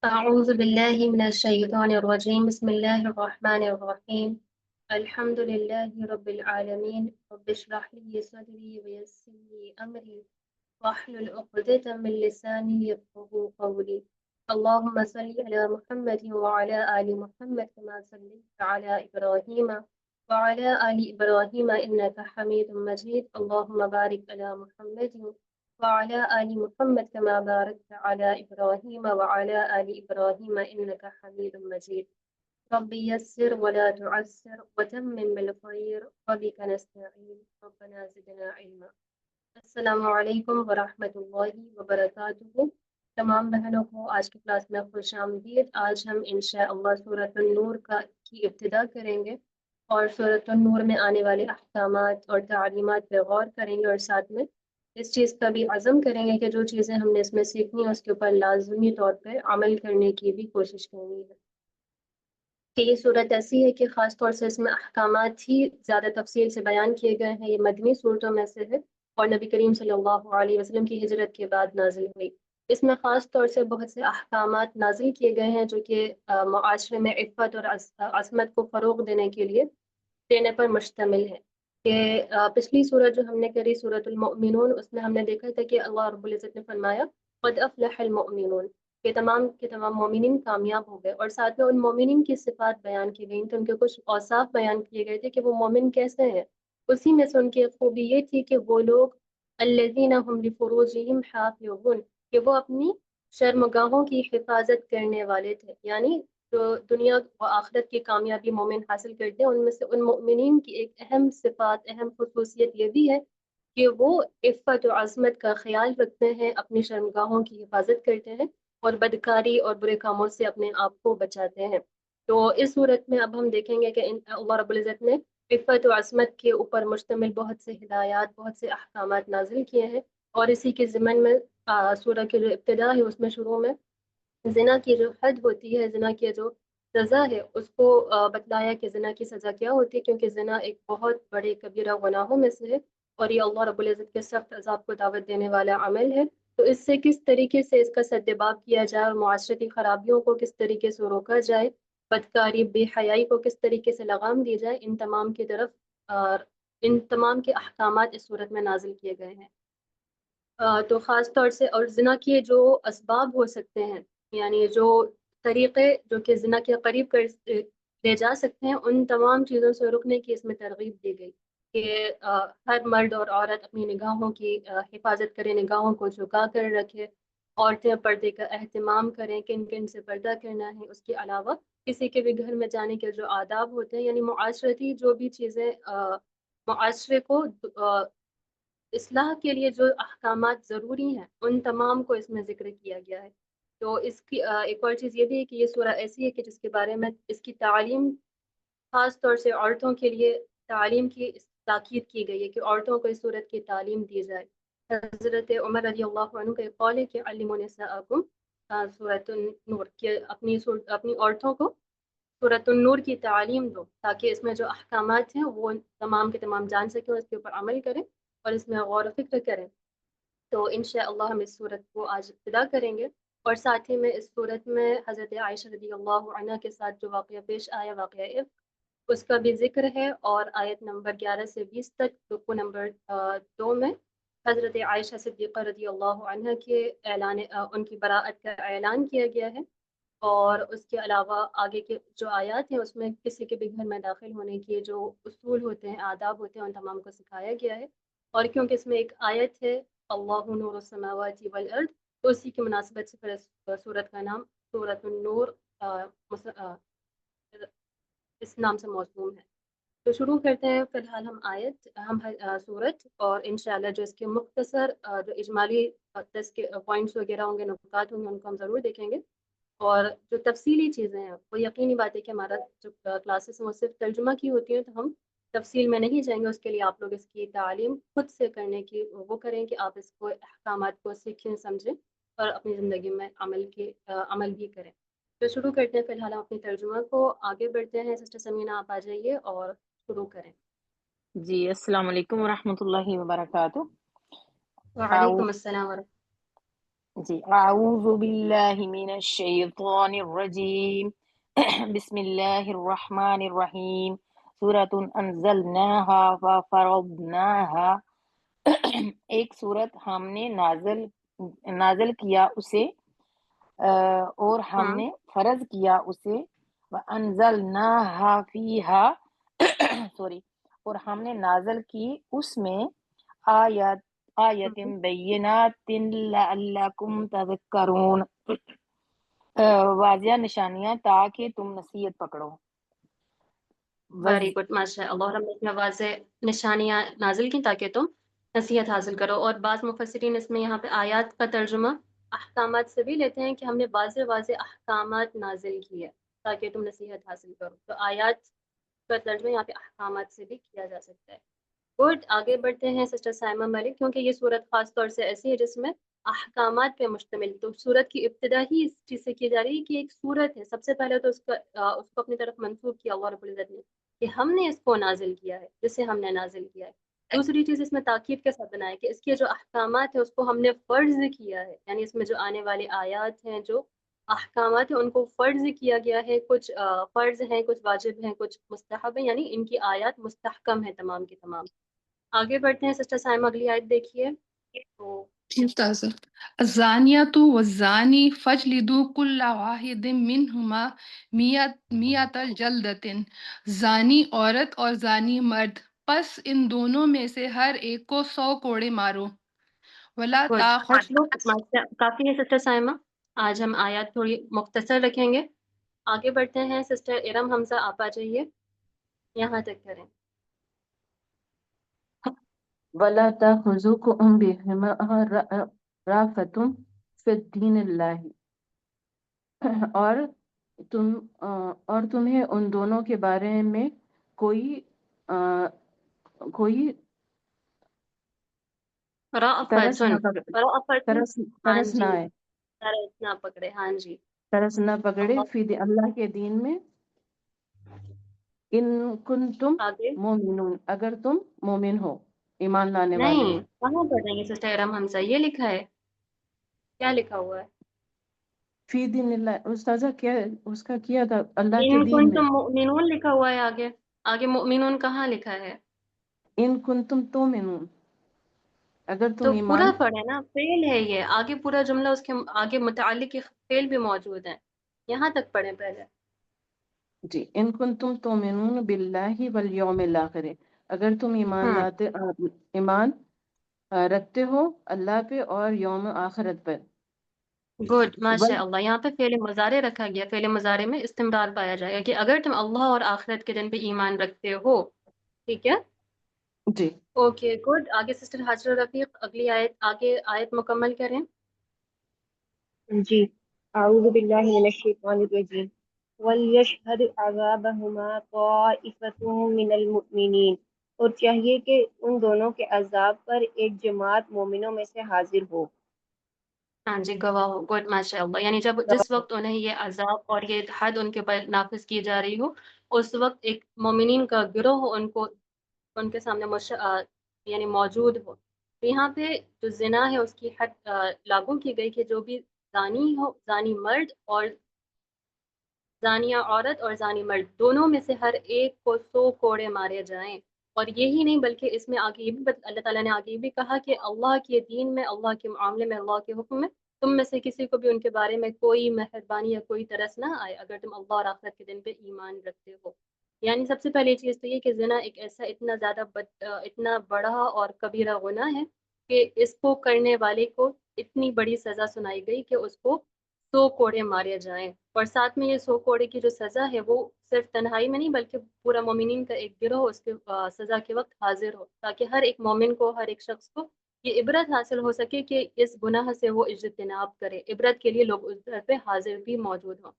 أعوذ بالله من الشيطان الرجيم بسم الله الرحمن الرحيم الحمد لله رب العالمين رب اشرح لي صدري ويسر لي أمري واحلل عقدة من لساني يفقهوا قولي اللهم صل على محمد وعلى آل محمد كما صليت على إبراهيم وعلى آل إبراهيم إنك حميد مجيد اللهم بارك على محمد وعلى آل محمد كما باركت على إبراهيم وعلى آل إبراهيم إنك حميد مجيد رب يسر ولا تعسر وتمم بالخير وبك نستعين ربنا زدنا علما السلام علیکم ورحمۃ اللہ وبرکاتہ۔ تمام بہنوں کو آج کی کلاس میں خوش آمدید۔ آج ہم انشاءاللہ سورۃ النور کی ابتدا کریں گے اور سورۃ النور میں آنے والے احکامات اور تعلیمات پہ غور کریں گے، اور ساتھ میں اس چیز کا بھی عزم کریں گے کہ جو چیزیں ہم نے اس میں سیکھنی ہیں اس کے اوپر لازمی طور پہ عمل کرنے کی بھی کوشش کرنی ہے۔ کہ یہ صورت ایسی ہے کہ خاص طور سے اس میں احکامات ہی زیادہ تفصیل سے بیان کیے گئے ہیں۔ یہ مدنی صورتوں میں سے ہے اور نبی کریم صلی اللہ علیہ وسلم کی ہجرت کے بعد نازل ہوئی۔ اس میں خاص طور سے بہت سے احکامات نازل کیے گئے ہیں جو کہ معاشرے میں عفت اور عصمت کو فروغ دینے پر مشتمل ہے۔ کہ پچھلی صورت جو ہم نے کری سورۃ المؤمنون، اس میں ہم نے دیکھا تھا کہ اللہ رب العزت نے فرمایا قد افلح المؤمنون، کہ تمام کے تمام مومنین کامیاب ہو گئے، اور ساتھ میں ان مومنین کی صفات بیان کی گئیں، تو ان کے کچھ اوصاف بیان کیے گئے تھے کہ وہ مومن کیسے ہیں۔ اسی میں سے ان کی خوبی یہ تھی کہ وہ لوگ الذین هم لفروجہم حافظون، کہ وہ اپنی شرمگاہوں کی حفاظت کرنے والے تھے، یعنی جو دنیا و آخرت کی کامیابی مومن حاصل کرتے ہیں ان میں سے ان مومنین کی ایک اہم صفات، اہم خصوصیت یہ بھی ہے کہ وہ عفت و عظمت کا خیال رکھتے ہیں، اپنی شرمگاہوں کی حفاظت کرتے ہیں اور بدکاری اور برے کاموں سے اپنے آپ کو بچاتے ہیں۔ تو اس صورت میں اب ہم دیکھیں گے کہ اللہ رب العزت نے عفت و عصمت کے اوپر مشتمل بہت سے ہدایات، بہت سے احکامات نازل کیے ہیں، اور اسی کے ضمن میں سورہ کی جو ابتدا ہے اس میں شروع میں زنا کی جو حد ہوتی ہے، زنا کی جو سزا ہے، اس کو بتلایا کہ زنا کی سزا کیا ہوتی ہے، کیونکہ زنا ایک بہت بڑے کبیرہ گناہوں میں سے ہے اور یہ اللہ رب العزت کے سخت عذاب کو دعوت دینے والا عمل ہے۔ تو اس سے کس طریقے سے اس کا سدباب کیا جائے اور معاشرتی خرابیوں کو کس طریقے سے روکا جائے، بدکاری، بے حیائی کو کس طریقے سے لگام دی جائے، ان تمام کی طرف ان تمام کے احکامات اس صورت میں نازل کیے گئے ہیں۔ تو خاص طور سے اور زنا کے جو اسباب ہو سکتے ہیں، یعنی جو طریقے جو کہ زنا کے قریب لے جا سکتے ہیں، ان تمام چیزوں سے رکنے کی اس میں ترغیب دی گئی کہ ہر مرد اور عورت اپنی نگاہوں کی حفاظت کرے، نگاہوں کو جھکا کر رکھے، عورتیں پردے کا اہتمام کریں، کن کن سے پردہ کرنا ہے، اس کے علاوہ کسی کے بھی گھر میں جانے کے جو آداب ہوتے ہیں، یعنی معاشرتی جو بھی چیزیں معاشرے کو اصلاح کے لیے جو احکامات ضروری ہیں ان تمام کو اس میں ذکر کیا گیا ہے۔ تو اس کی ایک اور چیز یہ بھی ہے کہ یہ سورہ ایسی ہے کہ جس کے بارے میں اس کی تعلیم خاص طور سے عورتوں کے لیے تعلیم کی تاکید کی گئی ہے کہ عورتوں کو اس صورت کی تعلیم دی جائے۔ حضرت عمر رضی اللہ عنہ کا قول ہے کہ علموا نساءکم سورۃ النور، کہ اپنی عورتوں کو سورۃ النور کی تعلیم دو تاکہ اس میں جو احکامات ہیں وہ تمام کے تمام جان سکیں، اس کے اوپر عمل کریں اور اس میں غور و فکر کریں۔ تو انشاءاللہ ہم اس صورت کو آج ابتدا کریں گے، اور ساتھ ہی میں اس صورت میں حضرت عائشہ رضی اللہ عنہ کے ساتھ جو واقعہ پیش آیا، واقعہ عفق، اس کا بھی ذکر ہے، اور آیت نمبر 11 سے 20 تک رکوع نمبر 2 میں حضرت عائشہ صدیقہ رضی اللہ عنہ کے ان کی براءت کا اعلان کیا گیا ہے، اور اس کے علاوہ آگے کے جو آیات ہیں اس میں کسی کے بھی گھر میں داخل ہونے کے جو اصول ہوتے ہیں، آداب ہوتے ہیں، ان تمام کو سکھایا گیا ہے۔ اور کیونکہ اس میں ایک آیت ہے اللہ نور السماوات والارض، تو اسی کی مناسبت سے پھر سورت کا نام سورۃ النور اس نام سے موسوم ہے۔ تو شروع کرتے ہیں فی الحال ہم سورت، اور انشاءاللہ جو اس کے مختصر جو اجمالی 10 کے پوائنٹس وغیرہ ہوں گے، نکات ہوں گے، ان کو ہم ضرور دیکھیں گے، اور جو تفصیلی چیزیں ہیں وہ یقینی بات ہے کہ ہمارا جو کلاسز ہیں وہ صرف ترجمہ کی ہوتی ہیں، تو ہم تفصیل میں نہیں جائیں گے، اس کے لیے آپ لوگ اس کی تعلیم خود سے کرنے کی وہ کریں کہ آپ اس کو احکامات کو سیکھیں، سمجھیں اور اپنی زندگی میں عمل بھی کریں۔ تو شروع کرتے ہیں فی الحال ہم اپنی ترجمہ کو، آگے بڑھتے ہیں۔ سسٹر سمینہ آپ آ جائیے اور شروع کریں۔ جی السلام علیکم ورحمۃ اللہ وبرکاتہ۔ وعلیکم السلام ورحمۃ جی اعوذ باللہ من الشیطان الرجیم بسم اللہ الرحمن الرحیم سورۃ انزلناها وفرضناها ایک سورت ہم نے نازل کیا اسے اور ہم نے فرض کیا اسے وانزلناها فیہا سوری اور ہم نے نازل کی اس میں آیات بینات لعلکم تذکرون واضح نشانیاں تاکہ تم نصیحت پکڑو ویری گڈ، ماشاء اللہ. اور ہم نے اس میں واضح نشانیاں نازل کی تاکہ تم نصیحت حاصل کرو. اور بعض مفسرین اس میں یہاں پہ آیات کا ترجمہ احکامات سے بھی لیتے ہیں کہ ہم نے واضح واضح احکامات نازل کیے تاکہ تم نصیحت حاصل کرو. تو آیات کا ترجمہ یہاں پہ احکامات سے بھی کیا جا سکتا ہے. گڈ، آگے بڑھتے ہیں سسٹر سائمہ ملک، کیونکہ یہ صورت خاص طور سے ایسی ہے جس میں احکامات پہ مشتمل. تو صورت کی ابتدا ہی اس چیز سے کی جا رہی ہے کہ ایک صورت ہے. سب سے پہلے تو اس کو اپنی طرف منسوب کیا اللہ رب العزت نے کہ ہم نے اس کو نازل کیا ہے، جسے ہم نے نازل کیا ہے. دوسری چیز اس میں تاکید کے ساتھ بنایا کہ اس کے جو احکامات ہیں اس کو ہم نے فرض کیا ہے، یعنی اس میں جو آنے والی آیات ہیں، جو احکامات ہیں، ان کو فرض کیا گیا ہے. کچھ فرض ہیں، کچھ واجب ہیں، کچھ مستحب ہیں، یعنی ان کی آیات مستحکم ہیں تمام کی تمام. آگے بڑھتے ہیں سسٹر سائمہ، اگلی آیت دیکھیے. تو استاذ الزانیۃ والزانی فاجلدوا کل واحد منہما میۃ الجلدۃ، زانی عورت اور زانی مرد، پس ان دونوں میں سے ہر ایک کو 100 کوڑے مارو. ولا گڈ، تاخذ کافی ہے سسٹر سائمہ، آج ہم آیات تھوڑی مختصر رکھیں گے. آگے بڑھتے ہیں سسٹر ارم حمزہ، آپ آ جائیے، یہاں تک کریں. وَلَا تَأْخُذْكُمْ بِهِمَا رَأْفَةٌ فِي الدِّينِ اللَّهِ، اور تمہیں ان دونوں کے بارے میں کوئی ترس رأفتن، نہ پکڑے، رأفتن، ہاں ترس نہ جی، آئے، ترس نہ پکڑے، ہاں جی. ترس نہ پکڑے اللہ کے دین میں. ان کنتم آگے مومنون، اگر تم مومن ہو، ایمان لانے والے نہیں، ہو. کہاں پڑھ رہی ہیں سسٹر ارم حمزہ؟ یہ لکھا ہے، کیا لکھا ہوا ہے؟ فی دین اللہ، استاذہ کیا اس کا کیا تھا اللہ کے ان دین میں. کنتم مؤمنون لکھا ہوا ہے، آگے آگے مؤمنون کہاں لکھا ہے؟ ان کنتم تومنون، اگر تم تو ایمان. پورا پڑھے نا، فعل ہے یہ، آگے پورا جملہ اس کے آگے متعلق فعل بھی موجود ہیں، یہاں تک پڑھیں پہلے. جی، ان کنتم تومنون باللہ والیوم الاخر، اگر تم ایمان رکھتے ہو اللہ پہ اور یوم آخرت پر. گڈ، ماشاء اللہ. یہاں پہ فعل مضارع رکھا گیا، فعل مضارع میں استمرار پایا جائے گا کہ اگر تم اللہ اور آخرت کے دن پہ ایمان رکھتے ہو. ٹھیک ہے، جی. Okay good. آگے سسٹر حاجر رفیق، اگلی آیت، آگے آیت مکمل کریں. جی اعوذ باللہ من الشیطان الرجیم وَلْيَشْهَدْ عَذَابَهُمَا طَائِفَةٌ مِّنَ الْمُؤْمِنِينَ، اور چاہیے کہ ان دونوں کے عذاب پر ایک جماعت مومنوں میں سے حاضر ہو. ہاں جی، گواہ ہو. گڈ، ماشاء اللہ. یعنی جس وقت انہیں یہ عذاب اور یہ حد ان کے اوپر نافذ کی جا رہی ہو، اس وقت ایک مومنین کا گروہ ان کے سامنے یعنی موجود ہو. تو یہاں پہ جو زنا ہے اس کی حد لاگو کی گئی کہ جو بھی زانی ہو، زانی مرد اور زانیہ عورت اور زانی مرد، دونوں میں سے ہر ایک کو 100 کوڑے مارے جائیں. اور یہی نہیں بلکہ اس میں آگے یہ بھی اللہ تعالیٰ نے آگے یہ بھی کہا کہ اللہ کے دین میں، اللہ کے معاملے میں، اللہ کے حکم میں تم میں سے کسی کو بھی ان کے بارے میں کوئی مہربانی یا کوئی ترس نہ آئے اگر تم اللہ اور آخرت کے دن پہ ایمان رکھتے ہو. یعنی سب سے پہلی چیز تو یہ کہ زنا ایک ایسا اتنا بڑا اور کبیرہ گناہ ہے کہ اس کو کرنے والے کو اتنی بڑی سزا سنائی گئی کہ اس کو 100 کوڑے مارے جائیں. اور ساتھ میں یہ 100 کوڑے کی جو سزا ہے وہ صرف تنہائی میں نہیں بلکہ پورا مومنین کا ایک گروہ اس کے سزا کے وقت حاضر ہو، تاکہ ہر ایک مومن کو، ہر ایک شخص کو یہ عبرت حاصل ہو سکے کہ اس گناہ سے وہ اجتناب کرے. عبرت کے لیے لوگ اس در پہ حاضر بھی موجود ہوں.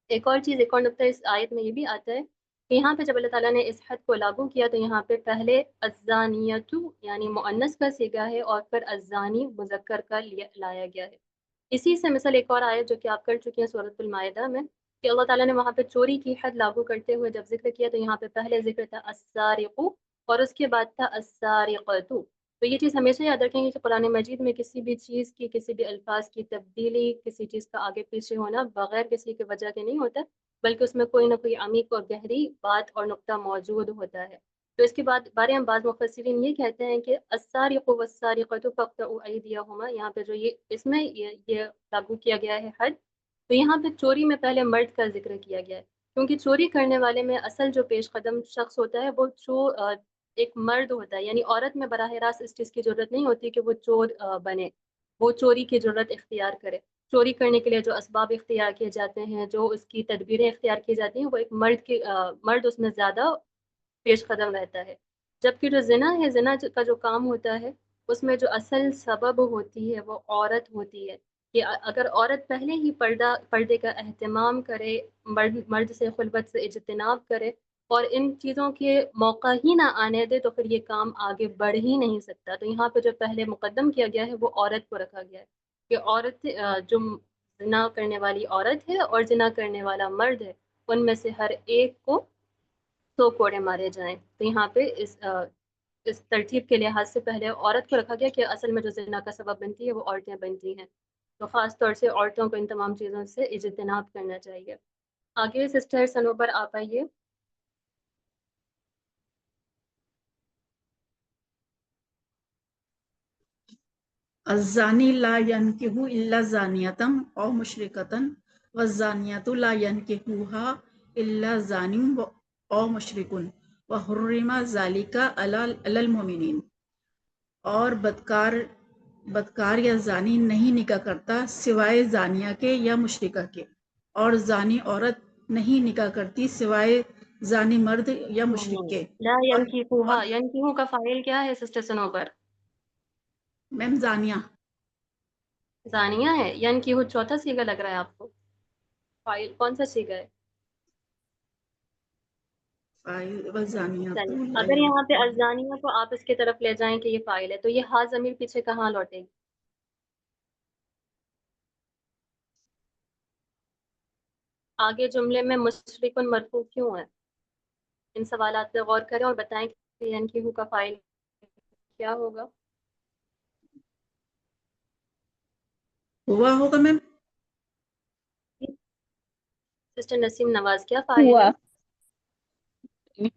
ایک اور چیز، ایک اور نقطہ اس آیت میں یہ بھی آتا ہے کہ یہاں پہ جب اللہ تعالیٰ نے اس حد کو لاگو کیا تو یہاں پہ پہلے الزانیۃ یعنی مؤنث کا صیغہ ہے اور پھر الزانی مذکر کا لایا گیا ہے. اسی سے مثال ایک اور آیت جو کہ آپ کر چکی ہیں سورۃ المائدہ میں، کہ اللہ تعالیٰ نے وہاں پہ چوری کی حد لاگو کرتے ہوئے جب ذکر کیا تو یہاں پہ پہلے ذکر تھا السارق اور اس کے بعد تھا السارقۃ. تو تو یہ چیز ہمیشہ یاد رکھیں گے کہ قرآن مجید میں کسی بھی چیز کی، کسی بھی الفاظ کی تبدیلی، کسی چیز کا آگے پیچھے ہونا بغیر کسی کی وجہ کے نہیں ہوتا، بلکہ اس میں کوئی نہ کوئی عمیق اور گہری بات اور نقطہ موجود ہوتا ہے۔ تو اس کے بارے میں بعض مفسرین یہ کہتے ہیں کہ السارق والسارقۃ فاقطعوا ایدیہما، یہاں پہ جو اس میں یہ لاگو کیا گیا ہے حد، تو یہاں پہ چوری میں پہلے مرد کا ذکر کیا گیا ہے، کیونکہ چوری کرنے والے میں اصل جو پیش قدم شخص ہوتا ہے وہ ایک مرد ہوتا ہے، یعنی عورت میں براہ راست اس چیز کی ضرورت نہیں ہوتی کہ وہ چور بنے، وہ چوری کی ضرورت اختیار کرے۔ چوری کرنے کے لیے جو اسباب اختیار کیے جاتے ہیں، جو اس کی تدبیریں اختیار کی جاتی ہیں، وہ ایک مرد اس میں زیادہ پیش قدم رہتا ہے۔ جبکہ جو زنا ہے، زنا کا جو کام ہوتا ہے، اس میں جو اصل سبب ہوتی ہے وہ عورت ہوتی ہے، کہ اگر عورت پہلے ہی پردے کا اہتمام کرے، مرد سے خلوت سے اجتناب کرے اور ان چیزوں کے موقع ہی نہ آنے دے، تو پھر یہ کام آگے بڑھ ہی نہیں سکتا۔ تو یہاں پہ جو پہلے مقدم کیا گیا ہے وہ عورت کو رکھا گیا ہے، کہ عورت جو زنا کرنے والی عورت ہے اور زنا کرنے والا مرد ہے، ان میں سے ہر ایک کو 100 کوڑے مارے جائیں۔ تو یہاں پہ اس ترتیب کے لحاظ سے پہلے عورت کو رکھا گیا کہ اصل میں جو زنا کا سبب بنتی ہے وہ عورتیں بنتی ہیں، تو خاص طور سے عورتوں کو ان تمام چیزوں سے اجتناب کرنا چاہیے۔ آگے سسٹر سنوبر آپ آئیے۔ الزانی لا ينكح الا زانیۃ او مشرکۃ والزانیۃ لا ينكحها الا زان او مشرک وحرم ذلك علی المؤمنین، اور بدکار یا زانی نہیں نکاح کرتا سوائے زانیہ کے یا مشرکہ کے، اور زانی عورت نہیں نکاح کرتی سوائے زانی مرد یا مشرک کے۔ لا اور ینکحوها، ینکحو کا فاعل کیا ہے سسٹر سنوبر؟ میم زانیہ زانیہ ہے۔ ینکحو چوتھا صیغہ لگ رہا ہے آپ کو؟ فاعل کون سا صیغہ ہے؟ چلیے، اگر یہاں پہ الزانیہ کو آپ اس کی طرف لے جائیں کہ یہ فاعل ہے، تو یہ ہا ضمیر پیچھے کہاں لوٹے گی؟ آگے جملے میں مشرکن مرفوع کیوں ہے؟ ان سوالات پہ غور کریں اور بتائیں کہ ینکحو کا فاعل کیا ہوگا؟ ہوا ہوگا میم، سسٹر نسیم نواز، کیا فاعل ہے؟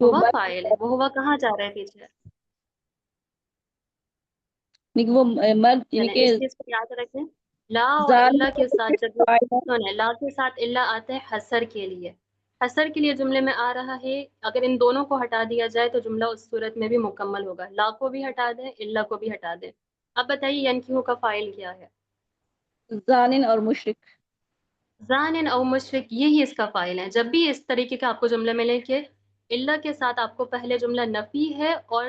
ہوا فاعل ہے۔ وہ ہوا کہاں جا رہا ہے پیچھے؟ وہ مرد یعنی چلیں کہ اس چیز کو یاد رکھیں، لا اور اللہ کے ساتھ جب سنیں، لا کے ساتھ اللہ آتا ہے حسر کے لیے، حسر کے لیے جملے میں آ رہا ہے، اگر ان دونوں کو ہٹا دیا جائے تو جملہ اس صورت میں بھی مکمل ہوگا، لا کو بھی ہٹا دیں، اللہ کو بھی ہٹا دیں۔ اب بتائیے ینکحو کا فاعل کیا ہے؟ زانن اور مشرک۔ زانن او مشرک، یہی اس کا فاعل ہے۔ جب بھی اس طریقے کا آپ کو جملے ملے کہ اللہ کے ساتھ آپ کو پہلے جملہ نفی ہے اور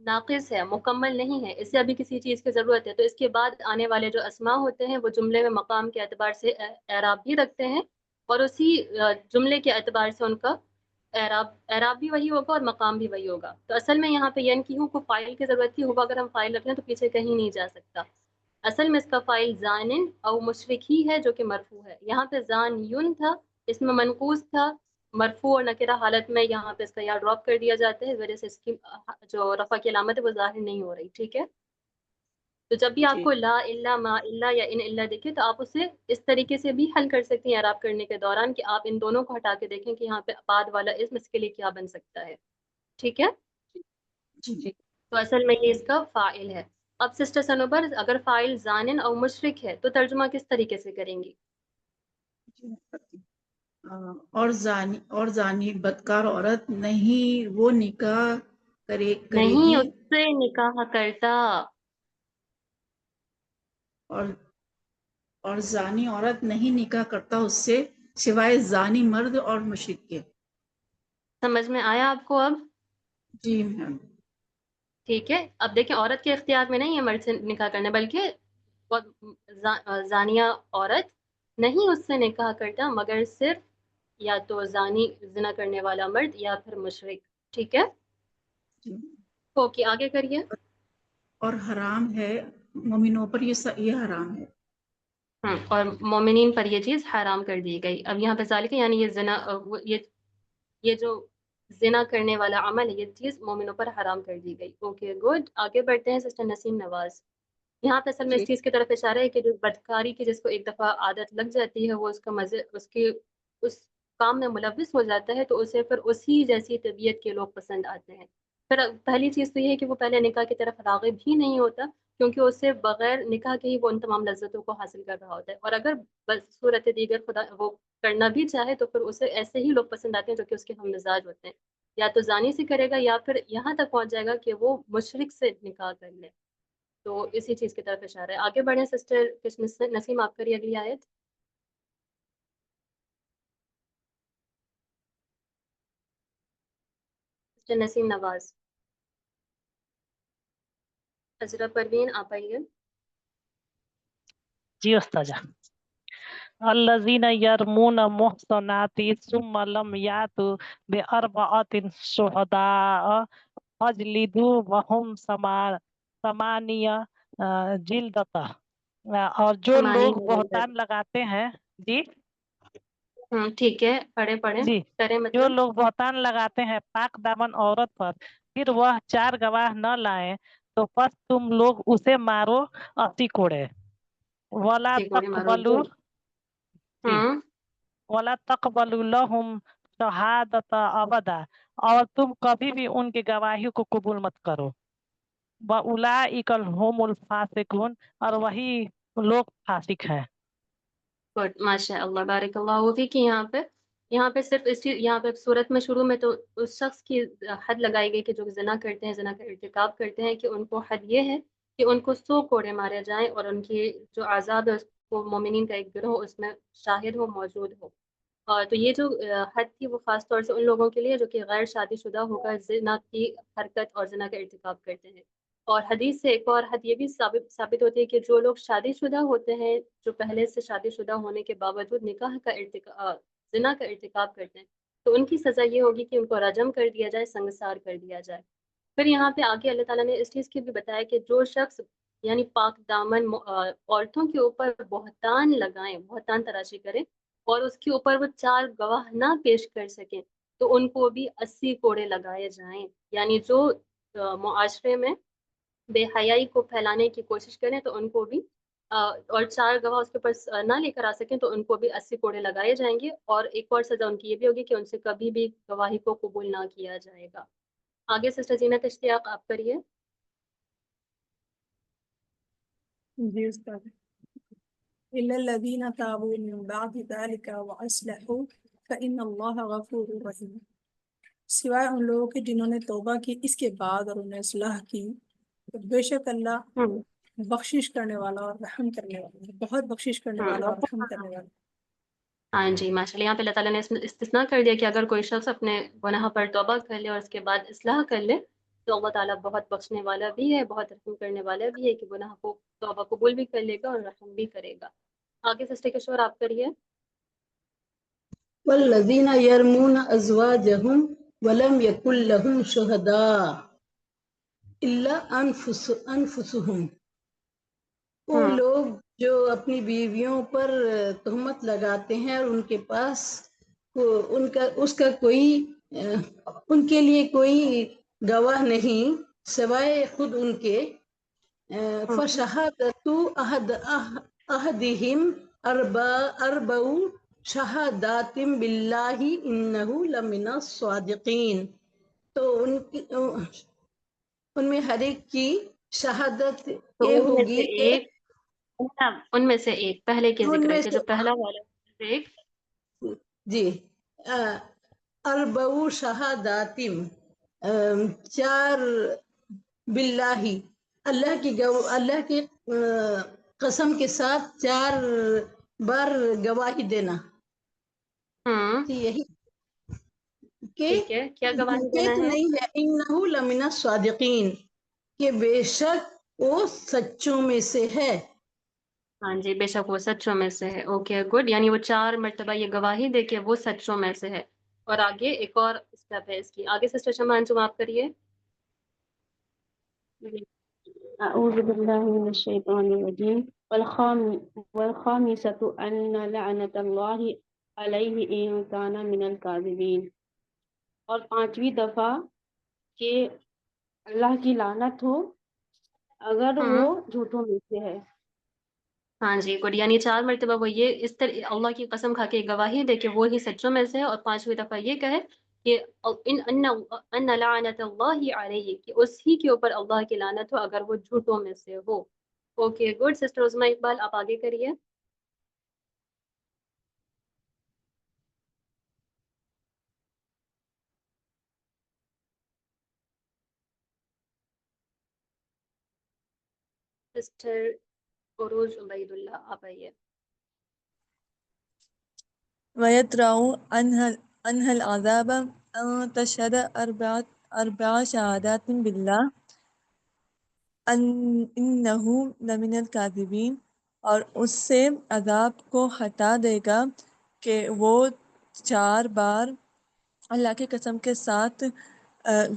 ناقص ہے، مکمل نہیں ہے، اسے ابھی کسی چیز کی ضرورت ہے، تو اس کے بعد آنے والے جو اسماء ہوتے ہیں وہ جملے میں مقام کے اعتبار سے اعراب بھی رکھتے ہیں، اور اسی جملے کے اعتبار سے ان کا اعراب بھی وہی ہوگا اور مقام بھی وہی ہوگا۔ تو اصل میں یہاں پہ ینکحو کو فاعل کی ضرورت تھی، ہوگا اگر ہم فاعل رکھ لیں تو پیچھے کہیں نہیں جا سکتا۔ اصل میں اس کا فاعل زانن او مشرک ہی ہے جو کہ مرفوع ہے۔ یہاں پہ زان یون تھا، اس میں منقوص تھا، مرفوع اور نکرہ حالت میں یہاں پہ اس کا یا ڈراپ کر دیا جاتا ہے، اس وجہ سے اس کی جو رفع کی علامت ہے وہ ظاہر نہیں ہو رہی، ٹھیک ہے؟ تو جب بھی آپ کو لا الا ما الا یا ان الا دیکھے تو آپ اسے اس طریقے سے بھی حل کر سکتی ہیں اعراب کرنے کے دوران، کہ آپ ان دونوں کو ہٹا کے دیکھیں کہ یہاں پہ بعد والا اسم اس کے لیے کیا بن سکتا ہے، ٹھیک ہے؟ تو اصل میں یہ اس کا فاعل ہے۔ اب سسٹر سنوبر، اگر فاعل زانن او مشرک ہے تو ترجمہ کس طریقے سے کریں گی؟ اور زانی بدکار عورت نہیں وہ نکاح کرے نہیں گی، اس سے نکاح کرتا، اور زانی عورت نہیں نکاح کرتا اس سے سوائے زانی مرد اور مشرک کے۔ سمجھ میں آیا آپ کو اب؟ جی میم، ٹھیک ہے، اب دیکھیں عورت کے اختیار میں نہیں ہے مرد سے نکاح کرنا، بلکہ زانیہ عورت نہیں اس سے نکاح کرتا مگر صرف یا تو زانی زنا کرنے والا مرد یا پھر مشرک، ٹھیک ہے؟ اوکے آگے کریے۔ اور حرام ہے مومنوں پر یہ حرام ہے۔ اور مومنین پر یہ چیز حرام کر دی گئی۔ اب یہاں پہ ذالک یعنی یہ زنا، یہ جو زنا کرنے والا عمل ہے، یہ چیز مومنوں پر حرام کر دی گئی. Okay good. آگے بڑھتے ہیں سسٹر نسیم نواز. یہاں پہ اصل میں جی اس چیز کی طرف اشارہ ہے کہ جو بدکاری کی جس کو ایک دفعہ عادت لگ جاتی ہے وہ اس کا مزے اس کام میں ملوث ہو جاتا ہے تو اسے پھر اسی جیسی طبیعت کے لوگ پسند آتے ہیں. پھر پہلی چیز تو یہ ہے کہ وہ پہلے نکاح کی طرف راغب ہی نہیں ہوتا کیونکہ اسے بغیر نکاح کے ہی وہ ان تمام لذتوں کو حاصل کر رہا ہوتا ہے. اور اگر صورت دیگر خدا وہ کرنا بھی چاہے تو پھر اسے ایسے ہی لوگ پسند آتے ہیں جو کہ اس کے ہم مزاج ہوتے ہیں. یا تو زانی سے کرے گا یا پھر یہاں تک پہنچ جائے گا کہ وہ مشرک سے نکاح کر لے. تو اسی چیز کی طرف اشارہ ہے. آگے بڑھیں سسٹر نسیم، آپ کریے اگلی آیت. سسٹر نسیم نواز. حضرہ پروین آپ آئیے. جی استاذہ. الذین یرمون محصنات ثم لم یاتوا باربعۃ شہداء فاجلدوہم ثمانیہ جلدۃ. اور جو سمانی لوگ بہتان لگاتے ہیں جی ٹھیک ہے، پڑھے جی کریں جو مطلب. لوگ بہتان لگاتے ہیں پاک دامن عورت پر پھر وہ 4 گواہ نہ لائیں تو پس تم لوگ اسے مارو 80 کوڑے. ولا اسی کوڑے مارو. تقبلوا جی ہوں ولا تقبلوا لهم شہادت ابدا، اور تم کبھی بھی ان کی گواہی کو قبول مت کرو. وَأُولَئِكَ هُمُ الْفَاسِقُونَ، اور وہی لوگ فاسق ہیں. گڈ، ماشاء اللہ، بارک اللہ فیک. یہاں پہ صرف یہاں پہ صورت میں شروع میں تو اس شخص کی حد لگائی گئی کہ جو زنا کرتے ہیں، زنا کا ارتکاب کرتے ہیں، کہ ان کو حد یہ ہے کہ ان کو 100 کوڑے مارے جائیں اور ان کی جو عذاب ہے اس کو مومنین کا ایک گروہ اس میں شاہد ہو، موجود ہو. تو یہ جو حد تھی وہ خاص طور سے ان لوگوں کے لیے جو کہ غیر شادی شدہ ہو کر زنا کی حرکت اور زنا کا ارتکاب کرتے ہیں. اور حدیث سے ایک اور حد یہ بھی ثابت ہوتی ہے کہ جو لوگ شادی شدہ ہوتے ہیں، جو پہلے سے شادی شدہ ہونے کے باوجود نکاح کا زنا کا ارتکاب کرتے ہیں، تو ان کی سزا یہ ہوگی کہ ان کو رجم کر دیا جائے، سنگسار کر دیا جائے. پھر یہاں پہ آگے اللہ تعالیٰ نے اس چیز کی بھی بتایا کہ جو شخص یعنی پاک دامن عورتوں کے اوپر بہتان لگائیں، بہتان تراشی کریں اور اس کے اوپر وہ 4 گواہ نہ پیش کر سکیں تو ان کو بھی 80 کوڑے لگائے جائیں. یعنی جو معاشرے میں بے حیائی کو پھیلانے کی کوشش کریں تو ان کو بھی اور 4 گواہ اس کے پاس نہ لے کر آ سکیں تو ان کو بھی 80 کوڑے لگائے جائیں گے. اور ایک اور سزا ان کی یہ بھی ہوگی کہ ان سے کبھی بھی گواہی کو قبول نہ کیا جائے گا. آگے سسٹر زینت اشتیاق آپ کریے. جی استاد. إلا الذين تابوا من بعد ذلك وأصلحوا فإن الله غفور رحيم. سوائے ان لوگوں کے جنہوں نے توبہ کی اس کے بعد اور انہیں اصلاح کی تو بے شک اللہ بخشش کرنے والا اور رحم کرنے والا ہے، بہت بخشش کرنے والا اور رحم کرنے والا. ہاں جی ماشاء اللہ. یہاں پہ اللہ تعالیٰ نے اس میں استثناء کر دیا کہ اگر کوئی شخص اپنے گناہ پر توبہ کر لے اور اس کے بعد اصلاح کر لے تو اللہ تعالیٰ بہت بخشنے والا بھی ہے، بہت رحم کرنے والا بھی ہے کہ گناہ کو توبہ قبول بھی کر لے گا اور رحم بھی کرے گا. آگے سسٹر کشور آپ کریے. والذین یرمون ازواجہم ولم یکن لہم شہداء الا انفسہم. وہ لوگ جو اپنی بیویوں پر تہمت لگاتے ہیں اور ان کے پاس ان کے لیے کوئی گواہ نہیں سوائے خود ان کے. فشہادت احدہم اربع شہادات باللہ انہ لمن الصادقین. تو ان میں ہر ایک کی شہادت تو یہ ان میں سے ہوگی کہ ایک پہلے کے ان ذکر ہے میں کہ سے جو پہلا والا ایک جی اربع شہادات 4 باللہ اللہ کی قسم کے ساتھ 4 بار گواہی دینا. یہی کہ ٹھیک ہے، کیا گواہی دینا تو ہے؟ نہیں ہے انہ لمن الصادقین کہ بے شک وہ سچوں میں سے ہے. ہاں جی، بے شک وہ سچوں میں سے ہے. Okay good. یعنی وہ 4 مرتبہ یہ گواہی دے کے وہ سچوں میں سے ہے. اور آگے ایک اور اسٹیپ ہے اس کی. آگے سسٹر شمع انجم آپ کریے. أعوذ بالله من الشيطان الرجيم والخامسة أن لعنة الله عليه إن كان من الكاذبين. اور 5ویں دفعہ کہ اللہ کی لعنت ہو اگر وہ جھوٹوں میں سے ہے۔ ہاں جی گڈ، یعنی 4 مرتبہ وہ یہ اس طرح اللہ کی قسم کھا کے گواہی دے کہ وہ ہی سچوں میں سے ہے، اور 5ویں دفعہ یہ کہے کہ ان لعنت اللہ علیہ، کہ اس ہی کے اوپر اللہ کی لعنت ہو اگر وہ جھوٹوں میں سے ہو۔ اوکے گڈ، سسٹر عظمیٰ اقبال آپ آگے کریے۔ سسٹر عروج عبید اللہ آپ آئیے۔ ويدرأ عنها العذاب أن تشهد أربع شهادات بالله إنه لمن الكاذبين، اور اس سے عذاب کو ہٹا دے گا کہ وہ 4 بار اللہ کی قسم کے ساتھ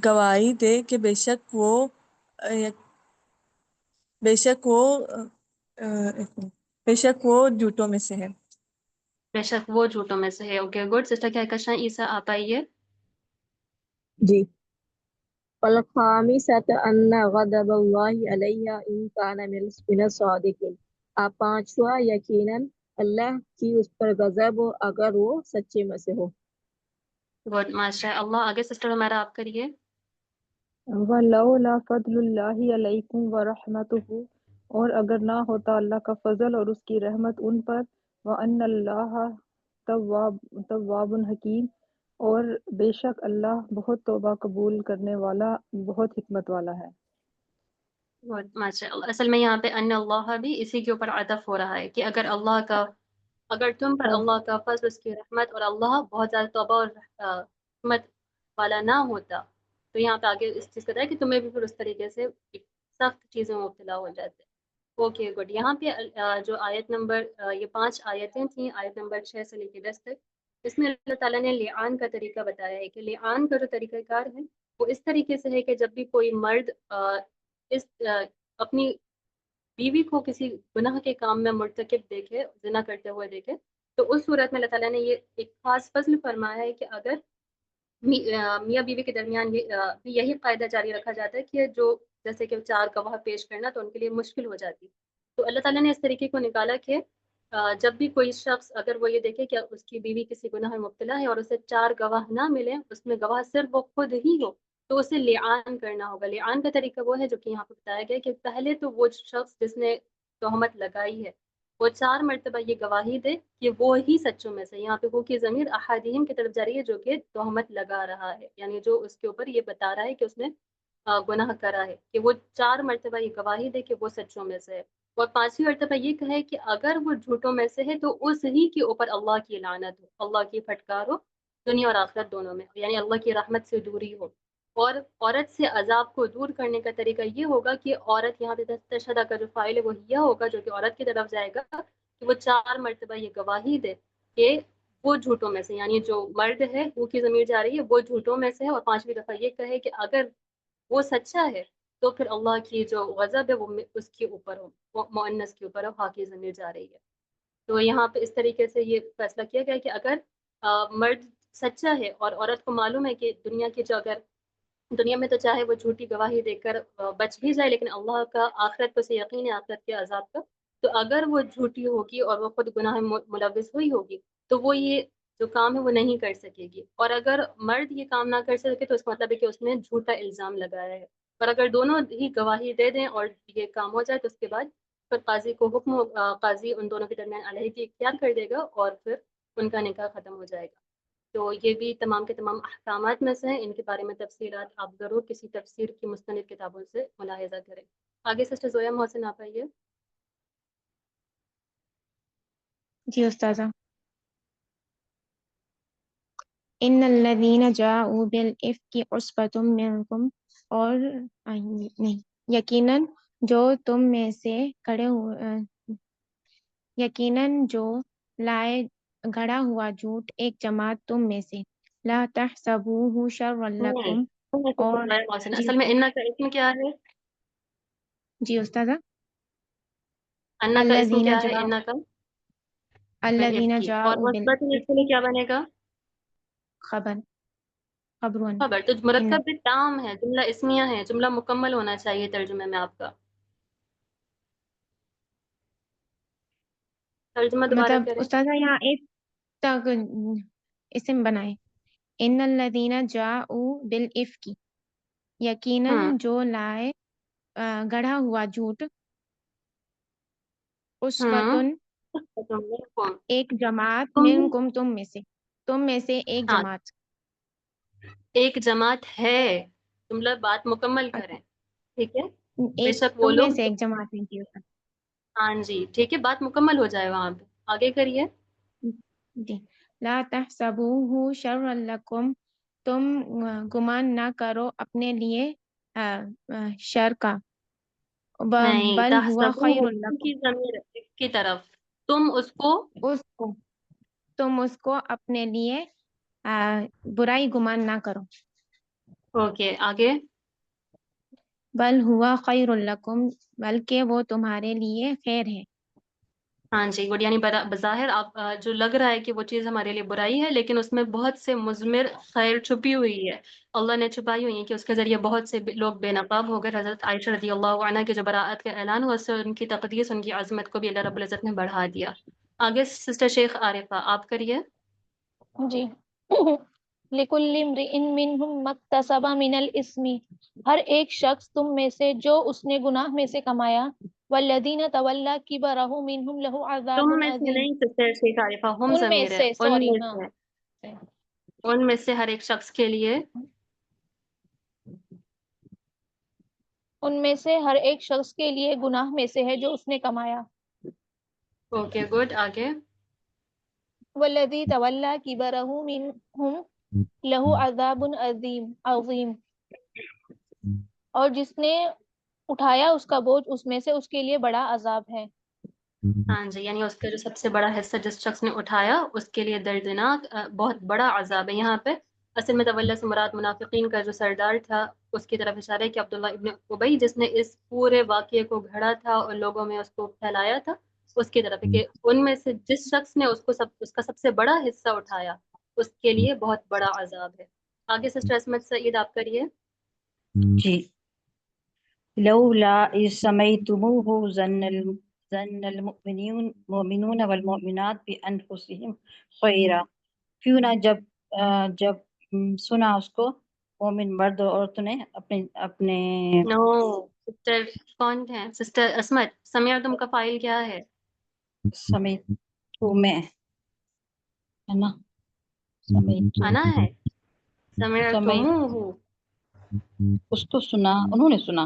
گواہی دے کہ بے شک وہ جھوٹوں میں سے ہے۔ بے شک وہ جھوٹوں میں سے ہے۔ اوکے گڈ، سسٹر کہکشاں عیسیٰ آپ آئیے۔ جی، والخامسة أن غضب الله عليها إن كان من الصادقين، آپ 5واں یقیناً اللہ کی اس پر غضب ہو اگر وہ سچے میں سے ہو۔ گڈ، ماشاء اللہ۔ آگے سسٹر ہمارا آپ کریے۔ وَلَوْلَا فَضْلُ اللَّهِ عَلَيْكُمْ وَرَحْمَتُهُ، اور اگر نہ ہوتا اللہ کا فضل اور اس کی رحمت ان پر، وَأَنَّ اللَّهَ تَوَّابٌ حَکِيمٌ، اور بے شک اللہ بہت توبہ قبول کرنے والا بہت حکمت والا ہے۔ گڈ، ماشاء اللہ۔ اصل میں یہاں پہ ان اللہ بھی اسی کے اوپر عطف ہو رہا ہے کہ اگر تم پر اللہ کا فضل، اس کی رحمت، اور اللہ بہت زیادہ توبہ اور حکمت والا نہ ہوتا، تو یہاں پہ آگے اس چیز کا ہے کہ تمہیں بھی پھر اس طریقے سے سخت چیزوں میں مبتلا ہو جاتے۔ اوکے گڈ، یہاں پہ جو آیت نمبر یہ 5 آیتیں تھیں، آیت نمبر 6 سے لے کے 10 تک، اس میں اللہ تعالیٰ نے لعان کا طریقہ بتایا ہے کہ لعان کا جو طریقہ کار ہے وہ اس طریقے سے ہے کہ جب بھی کوئی مرد اپنی بیوی کو کسی گناہ کے کام میں مرتکب دیکھے، زنا کرتے ہوئے دیکھے، تو اس صورت میں اللہ تعالیٰ نے یہ ایک خاص فضل فرمایا ہے کہ اگر میاں بیوی کے درمیان یہی قاعدہ جاری رکھا جاتا ہے کہ جو جیسے کہ 4 گواہ پیش کرنا تو ان کے لیے مشکل ہو جاتی، تو اللہ تعالیٰ نے اس طریقے کو نکالا کہ جب بھی کوئی شخص اگر وہ یہ دیکھے کہ اس کی بیوی کسی گناہ میں مبتلا ہے اور اسے 4 گواہ نہ ملے، اس میں گواہ صرف وہ خود ہی ہو، تو اسے لعان کرنا ہوگا۔ لعان کا طریقہ وہ ہے جو کہ یہاں پہ بتایا گیا کہ پہلے تو وہ شخص جس نے تہمت لگائی ہے وہ 4 مرتبہ یہ گواہی دے کہ وہ ہی سچوں میں سے، یہاں پہ وہ کی ضمیر احادہم کی طرف جا رہی ہے جو کہ تہمت لگا رہا ہے، یعنی جو اس کے اوپر یہ بتا رہا ہے کہ اس نے گناہ کرا ہے، کہ وہ 4 مرتبہ یہ گواہی دے کہ وہ سچوں میں سے ہے، اور 5ویں مرتبہ یہ کہے کہ اگر وہ جھوٹوں میں سے ہے تو اس ہی کے اوپر اللہ کی لعنت ہو، اللہ کی پھٹکار ہو، دنیا اور آخرت دونوں میں، یعنی اللہ کی رحمت سے دوری ہو۔ اور عورت سے عذاب کو دور کرنے کا طریقہ یہ ہوگا کہ عورت، یہاں پہ تشہدہ کا جو فاعل ہے وہ یہ ہوگا جو کہ عورت کی طرف جائے گا، کہ وہ 4 مرتبہ یہ گواہی دے کہ وہ جھوٹوں میں سے، یعنی جو مرد ہے وہ کی ضمیر جا رہی ہے وہ جھوٹوں میں سے ہے، اور 5ویں دفعہ یہ کہے کہ اگر وہ سچا ہے تو پھر اللہ کی جو غضب ہے وہ اس کے اوپر ہو، وہ مؤنث کے اوپر ہو، ہاں کی ضمیر جا رہی ہے۔ تو یہاں پہ اس طریقے سے یہ فیصلہ کیا گیا کہ اگر مرد سچا ہے اور عورت کو معلوم ہے کہ دنیا میں تو چاہے وہ جھوٹی گواہی دے کر بچ بھی جائے، لیکن اللہ کا آخرت کو سے یقین ہے، آخرت کے عذاب کا، تو اگر وہ جھوٹی ہوگی اور وہ خود گناہ ملوث ہوئی ہوگی تو وہ یہ جو کام ہے وہ نہیں کر سکے گی، اور اگر مرد یہ کام نہ کر سکے تو اس کا مطلب ہے کہ اس نے جھوٹا الزام لگایا ہے، پر اگر دونوں ہی گواہی دے دیں اور یہ کام ہو جائے تو اس کے بعد پھر قاضی ان دونوں کے درمیان علیحدگی اختیار کر دے گا اور پھر ان کا نکاح ختم ہو جائے گا۔ تو یہ بھی تمام کے تمام احکامات میں سے ہیں، ان کے بارے میں تفصیلات آپ ضرور کسی تفسیر کی مستند کتابوں سے ملاحظہ کریں۔ آگے سسٹر زویا محسن آپ آئیے۔ جی استاذہ۔ ان الذین جاءوا بالافک عصبۃ منکم، اور نہیں، یقیناً جو تم میں سے یقیناً جو لائے گھڑا ہوا جھوٹ ایک جماعت تم میں سے، لا تحسبوہ شرا لکم، اور اصل میں انا کا اسم کیا ہے؟ جی استاذہ، انا کا اسم کیا ہے؟ انا کا الذین اور جاءوا مثبت اس کے لیے کیا بنے گا؟ خبر خبرون خبر تو ان مرکب بھی تام ہے، جملہ اسمیہ ہے، جملہ مکمل ہونا چاہیے ترجمے میں آپ کا. ترجمہ دوبارہ مطلب کریں. استاذہ یہاں ایک تک اسم بنائے ان الذین جاءوا بالافک، یقیناً جو لائے گڑھا ہوا جھوٹ، اسوتن ایک جماعت منکم تم میں سے ایک ہاں جماعت. ایک جماعت ہے، جملہ بات مکمل کریں، ٹھیک ہے. بے ایک شک وہ تم میں لوگ، سے ایک جماعت میں کیا. ہاں جی ٹھیک ہے، بات مکمل ہو جائے وہاں پہ. آگے کریے. جی لا تحسبوہ شرا لکم، تم گمان نہ کرو اپنے لیے شر کا، نہیں، بل ہوا خیر تحسبوہ لکم، کی ضمیر کی طرف، تم اس کو تم اس کو اپنے لیے برائی گمان نہ کرو. اوکے آگے. بل ہوا خیر لکم، بلکہ وہ تمہارے لیے خیر ہے. ہاں جی گڈ، یعنی بظاہر آپ جو لگ رہا ہے کہ وہ چیز ہمارے لیے برائی ہے، لیکن اس میں بہت سے مضمر خیر چھپی ہوئی ہے، اللہ نے چھپائی ہوئی ہے کہ اس کے ذریعے بہت سے لوگ بے نقاب ہو گئے. حضرت عائشہ رضی اللہ عنہ کے جو براءت کا اعلان ہوا، اس سے ان کی تقدیس، ان کی عظمت کو بھی اللہ رب العزت نے بڑھا دیا. آگے سسٹر شیخ عارفہ آپ کریے. جی لِكُلِّ امْرِئٍ مِّنْهُمْ مَا اكْتَسَبَ مِنَ الْإِثْمِ، ہر ایک شخص تم میں سے جو اس نے گناہ میں سے کمایا. وَالَّذِينَ تَوَلَّىٰ كِبْرَهُ مِنْهُمْ لَهُ تم عَذَابٌ میں سے عَظِيمٌ. نہیں سسٹر شیخ عارفہ، ہم ان میں ضمیر ہے، سے ان سوری میں ہاں سے، ان میں سے ہر ایک شخص کے لیے. ان میں سے ہر ایک شخص کے لیے گناہ میں سے ہے جو اس نے کمایا. اوکے گڈ آگے. وَالَّذِي تَوَلَّىٰ كِبْرَهُ مِنْهُمْ لَهُ عَذَابٌ عَظِيمٌ، اور جس نے اٹھایا اس کا بوجھ اس میں سے اس کے لیے بڑا عذاب ہے. ہاں جی، یعنی اس کا جو سب سے بڑا حصہ جس شخص نے اٹھایا اس کے لیے دردناک بہت بڑا عذاب ہے. یہاں پہ اصل میں تولیہ سے مراد منافقین کا جو سردار تھا اس کی طرف اشارہ ہے کہ عبداللہ ابن ابی، جس نے اس پورے واقعے کو گھڑا تھا اور لوگوں میں اس کو پھیلایا تھا، اس کی طرف ہے کہ ان میں سے جس شخص نے اس کا سب سے بڑا حصہ اٹھایا اس کے لیے بہت بڑا عذاب ہے. آگے سسٹر عصمت سعید آپ کریے. جی لولا إذ سمعتموه ظن المؤمنون والمؤمنات بأنفسهم خيرا، کیوں نہ جب سنا اس کو مومن مرد اور عورتوں نے اپنے نو سسٹر کون ہیں؟ سسٹر عصمت، سمعتم کا فائل کیا ہے؟ سمیتو میں ہے نا، انا ہے، سمعتموہ، اس کو سنا، انہوں نے سنا.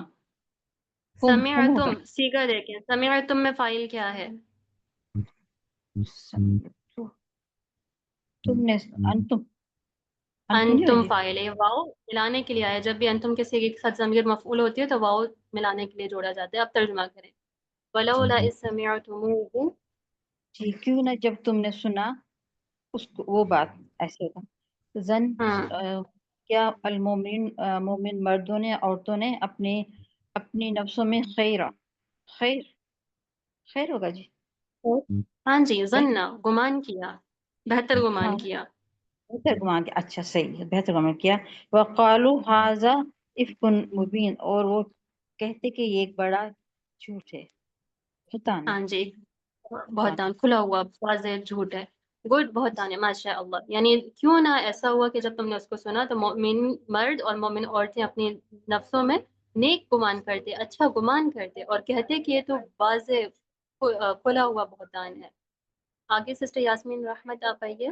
سمعتم سیگا دیکھیں، سمعتم میں فائل کیا ہے؟ تم نے، انتم انتم فائل ہے، واؤ ملانے کے لیے آیا. جب بھی انتم کے سیگے کے ساتھ ضمیر مفعول ہوتی ہے تو واؤ ملانے کے لیے جوڑا جاتا ہے. اب ترجمہ کریں. ولولا اذ سمعتموہ، جی کیوں نہ جب تم نے سنا اس کو، وہ بات ایسے ہوگا. زن کیا مومن مردوں نے عورتوں نے اپنی نفسوں میں خیر ہوگا جی. ہاں جی، ظنّ گمان کیا، بہتر گمان کیا. بہتر گمان کیا، اچھا صحیح ہے، بہتر گمان کیا. وقالوا ھذا افک مبین، اور وہ کہتے کہ یہ ایک بڑا جھوٹ ہے. ہاں جی، بہتان کھلا ہوا واضح جھوٹ ہے. گڈ، بہتان ہے، ماشاء اللہ. یعنی کیوں نہ ایسا ہوا کہ جب تم نے اس کو سنا تو مومن مرد اور مومن عورتیں اپنی نفسوں میں نیک گمان کرتے، اچھا گمان کرتے اور کہتے کہ یہ تو واضح کھلا ہوا بہتان ہے. آگے سسٹر یاسمین رحمت آپ آئیے.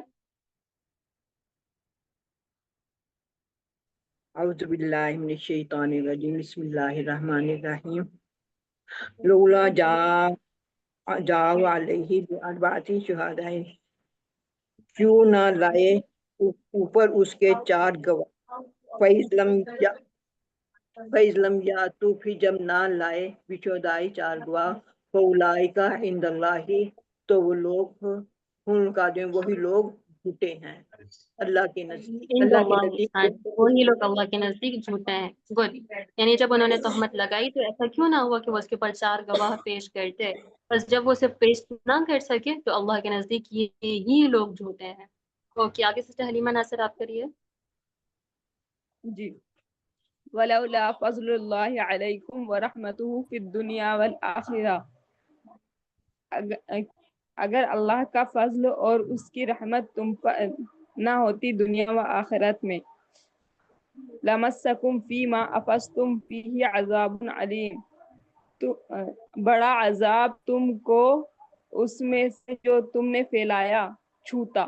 اعوذ باللہ من الشیطان الرجیم، بسم اللہ الرحمن الرحیم. لولا جاء علیہ باربعۃ شہداء، کیوں نہ لائے اوپر اس کے 4 گواہ. فَإِذْ لَمْ یَأْتُوا، پھر جب نہ لائے بشہداء 4 گواہ. فَأُولَٰئِکَ عِندَ اللہِ، تو وہ لوگ وہی لوگ جھوٹے ہیں اللہ کے نزدیک. وہی لوگ اللہ کے نزدیک جھوٹے ہیں. گڈ، یعنی جب انہوں نے تہمت لگائی تو ایسا کیوں نہ ہوا کہ وہ اس کے اوپر 4 گواہ پیش کرتے، بس جب وہ اسے پیش نہ کر سکے تو اللہ کے نزدیک یہی لوگ جھوٹے ہیں. اوکے، آگے سسٹر حلیمہ ناصر آپ کریے. جی ولولا فضل اللہ علیکم ورحمتہ فی الدنیا والآخرہ، اگر اللہ کا فضل اور اس کی رحمت تم پر نہ ہوتی دنیا و آخرت میں، لمسکم فیما افضتم فیہ عذاب علیم، تو بڑا عذاب تم کو اس میں سے جو تم نے پھیلایا چھوتا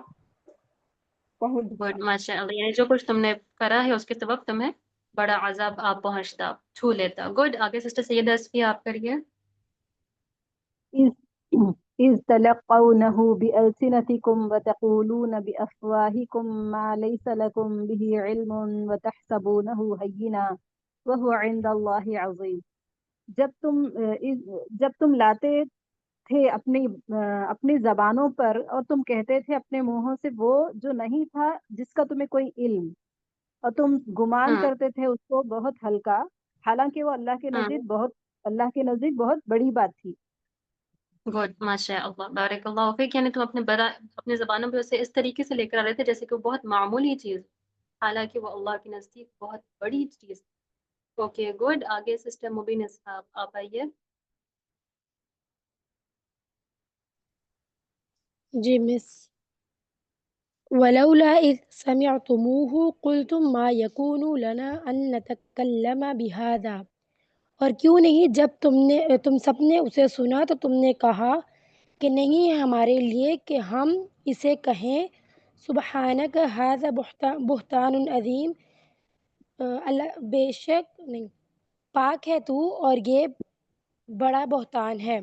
پہنچ۔ گڈ ماشاء اللہ، یعنی جو کچھ تم نے کرا ہے اس کے سبب تمہیں بڑا عذاب آپ پہنچتا، چھو لیتا۔ گڈ، آگے سسٹر سیدہ اسفیہ آپ کریے۔ إذ تلقونه بألسنتكم وتقولون بأفواهكم ما ليس لكم به علم وتحسبونه هينا وهو عند الله عظيم۔ جب تم لاتے تھے اپنی زبانوں پر اور تم کہتے تھے اپنے منہوں سے وہ جو نہیں تھا جس کا تمہیں کوئی علم، اور تم گمان کرتے تھے اس کو بہت ہلکا، حالانکہ وہ اللہ کے نزدیک بہت بڑی بات تھی۔ گڈ ماشاء اللہ، بارک اللہ فیک، یعنی تم اپنے زبانوں پہ اسے اس طریقے سے لے کر آ رہے تھے جیسے کہ وہ بہت معمولی چیز، حالانکہ وہ اللہ کے نزدیک بہت بڑی چیز۔ اوکے گڈ، آگے سسٹر مبین اسحاق آپ آئیے۔ جی مس، ولولا إذ سمعتموه قلتم ما يكون لنا أن نتكلم بهذا، اور کیوں نہیں جب تم سب نے اسے سنا تو تم نے کہا کہ نہیں ہے ہمارے لیے کہ ہم اسے کہیں، سبحانک ھذا بہتان عظیم، اللہ بے شک نہیں پاک ہے تو اور یہ بڑا بہتان ہے۔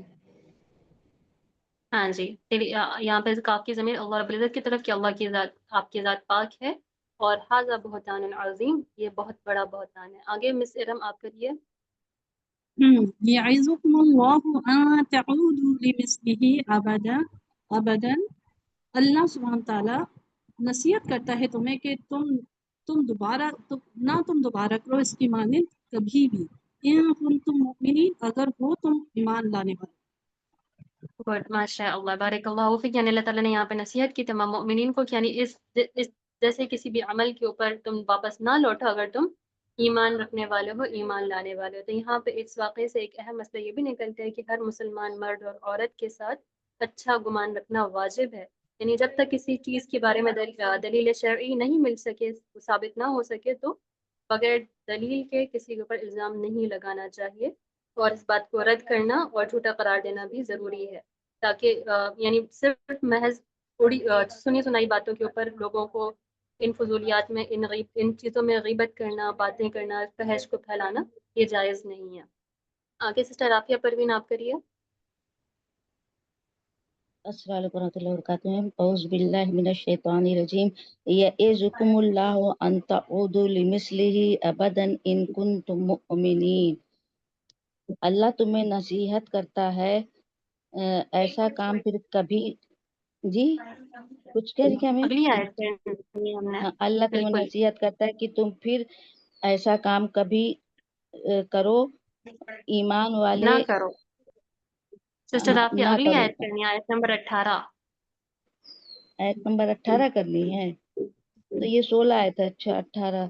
ہاں جی، یہاں پہ کاف کی ضمیر اللہ رب العزت کی طرف کہ اللہ کی ذات، آپ کی ذات پاک ہے، اور ھذا بہتان عظیم، یہ بہت بڑا بہتان ہے۔ آگے مس ارم آپ کریے۔ یعظکم اللہ ان تعودوا لمثلہ ابدا، اللہ سبحانہ تعالیٰ نصیحت کرتا ہے تمہیں کہ تم دوبارہ کرو اس کی مانند کبھی بھی، ان کنتم مؤمنین، اگر ہو تم ایمان لانے والے۔ گڈ ماشاء اللہ، بارک اللہ فیک، یعنی اللہ تعالیٰ نے یہاں پہ نصیحت کی تمام مؤمنین کو کہ یعنی اس جیسے کسی بھی عمل کے اوپر تم واپس نہ لوٹو اگر تم ایمان رکھنے والے ہو، ایمان لانے والے ہو۔ تو یہاں پہ اس واقعے سے ایک اہم مسئلہ یہ بھی نکلتا ہے کہ ہر مسلمان مرد اور عورت کے ساتھ اچھا گمان رکھنا واجب ہے، یعنی جب تک کسی چیز کے بارے میں دلیل شرعی نہیں مل سکے، ثابت نہ ہو سکے، تو بغیر دلیل کے کسی کے اوپر الزام نہیں لگانا چاہیے، اور اس بات کو رد کرنا اور جھوٹا قرار دینا بھی ضروری ہے، تاکہ یعنی صرف محض تھوڑی سنی سنائی باتوں کے اوپر لوگوں کو ان فضولیات میں ان چیزوں میں غیبت کرنا، باتیں کرنا، فحش کو پھیلانا یہ جائز نہیں ہے۔ آگے سسٹر عافیہ پروین آپ کریے۔ السلام علیکم ورحمۃ اللہ وبرکاتہ۔ اعوذ باللہ من الشیطان الرجیم، یعظکم اللہ ان تعودوا لمثلہ ابدا ان کنتم مؤمنین، اللہ تمہیں نصیحت کرتا ہے ایسا کام پھر کبھی، جی کچھ کہہ رہی کیا میں؟ اگلی آیت ہم نے اللہ تمہیں نصیحت کرتا ہے کہ تم پھر ایسا کام کبھی کرو، ایمان والے نہ کرو۔ سسٹر عافیہ نہ اگلی کرو۔ آیت کرنی ہے، آیت نمبر 18۔ آیت نمبر 18 کرنی ہے، تو یہ 16 آیت ہے۔ اچھا 18،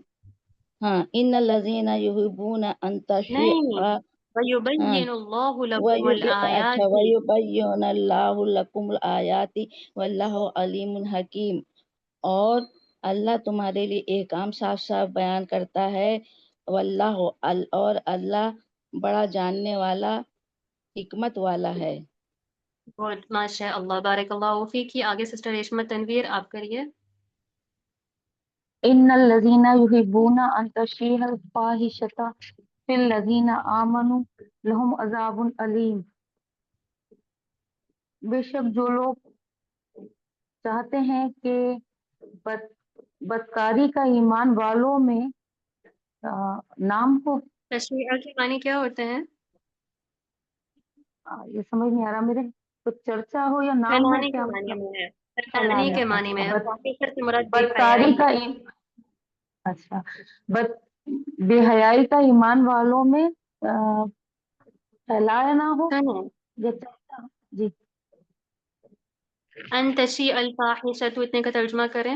ہاں، ان الذین یحبون ان تشیع، نہیں، وَيُبَيِّنُ اللَّهُ لَكُمُ اچھا، الْآيَاتِ، وَيُبَيِّنُ اللَّهُ لَكُمُ الْآيَاتِ وَاللَّهُ عَلِيمٌ حَكِيمٌ، اور اللہ تمہارے لیے احکام صاف صاف بیان کرتا ہے، واللہ، اور اللہ بڑا جاننے والا، حکمت والا ہے۔ گڈ ماشاء اللہ، بارک اللہ فیک۔ آگے سسٹر ریشمہ تنویر آپ کریے۔ ان الذين يحبون ان تشيع الفاحشة في الذين آمنوا لهم عذاب علیم، بے شک جو لوگ چاہتے ہیں کہ بدکاری کا ایمان والوں میں نام ہو، تشریع کے معنی کیا ہوتے ہیں؟ یہ سمجھ نہیں آ رہا میرے، تو چرچا ہو یا نام ہو، پھیلانے کیا کے معنی مطلب؟ میں ہے، پھیلانے کے معنی میں ہے، فاحشہ سے مراد بے بدکاری حیائی کا ہے۔ اچھا، بے حیائی کا ایمان والوں میں پھیلایا نہ ہو یا چرچا ہو، جی۔ ان تشیع الفاحشہ، تو اتنے کا ترجمہ کریں۔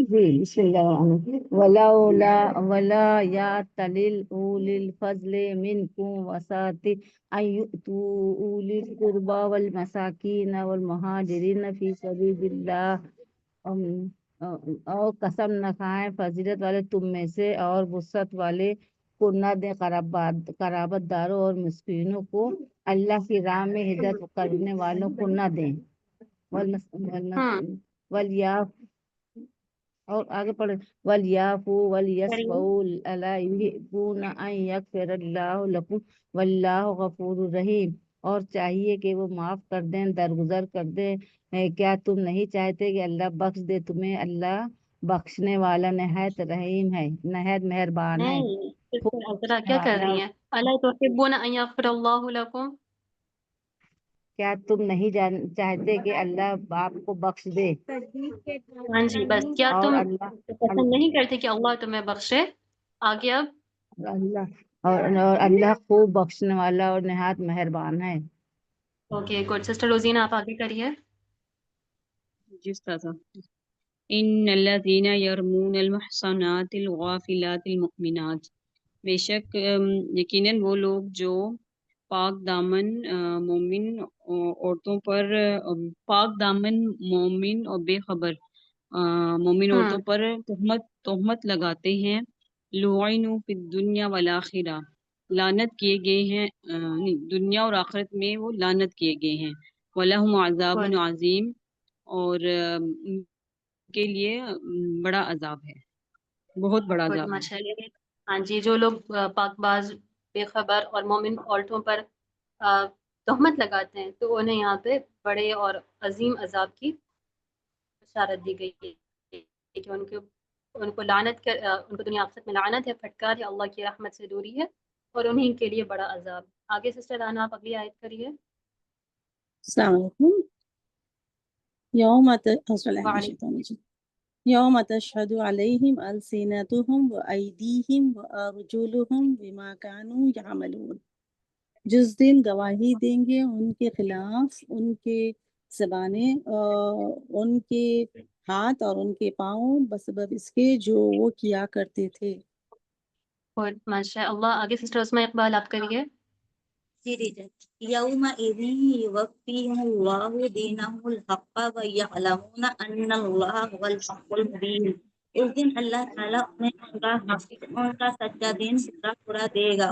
جی بسم اللہ الرحمن الرحیم ولا یأتلل اولی الفضل منکم وسعۃ ان یؤتوا اولی القربى والمساکین والمہاجرین فی سبیل اللہ اور قسم نہ کھائیں فضیلت والے تم میں سے اور وسعت والے کو نہ دیں قرابت داروں اور مسکینوں کو اللہ کی راہ میں ہجرت کرنے والوں کو نہ دیں ولیاف اور آگے پڑھے ولیعفو ولیصفحوا الا یحبون ان یغفر اللہ لکم واللہ غفور رحیم، اور چاہیے کہ وہ معاف کر دیں، درگزر کر دیں۔ کیا تم نہیں چاہتے کہ اللہ بخش دے تمہیں؟ اللہ بخشنے والا نہایت رحیم ہے، نہایت مہربان ہے۔ نہیں سسٹر عذرا کیا کر رہی ہیں؟ الا تحبون ان یغفر اللہ لکم، کیا تم نہیں چاہتے کہ اللہ آپ کو بخش دے؟ ہاں جی بس کیا اور تم اللہ پسند نہیں کرتے کہ اللہ تمہیں بخشے؟ آگے اب اور اللہ خوب بخشنے والا اور نہایت مہربان ہے۔ اوکے گڈ، سسٹر روزینہ آپ آگے کریے۔ جی استاذہ، ان الذین یرمون المحصنات الغافلات المؤمنات، بے شک یقیناً وہ لوگ جو پاک دامن مومن عورتوں پر پاک دامن مومن اور بے خبر مومن عورتوں پر تہمت لگاتے ہیں، لعنوا فی الدنیا والآخرہ، لعنت کیے گئے ہیں دنیا اور آخرت میں وہ لعنت کیے گئے ہیں، وَلَهُمْ عَذَابٌ عَظِيمٌ، اور ان کے لیے بڑا عذاب ہے، بہت بڑا گڈ عذاب ہے۔ ماشاء اللہ۔ ہاں جی، جو لوگ پاک باز بے خبر اور مومن عورتوں پر تہمت لگاتے ہیں تو انہیں یہاں پہ بڑے اور عظیم عذاب کی بشارت دی گئی ہے کہ ان کو لعنت ان کو دنیا آخرت میں لعنت ہے، پھٹکار ہے، اللہ کی رحمت سے دوری ہے، اور انہیں کے لیے بڑا عذاب۔ آگے سسٹر رانا آپ اگلی آیت کریے۔ السلام علیکم۔ یوم تشہد علیہم السنتہم وایدیہم وارجلہم بما کانوا یعملون، جس دن گواہی دیں گے ان کے خلاف ان کے زبانیں، ان کے ہاتھ اور ان کے پاؤں بسبب اس کے جو وہ کیا کرتے تھے۔ اور ماشاء اللہ، آگے سسٹر عثمہ اقبال آپ کریے۔ یومئذ یوفیہم اللہ دینہم الحق ویعلمون ان اللہ هو الحق المبین، اس دن اللہ تعالیٰ انہیں ان کا سچا دین پورا دے گا،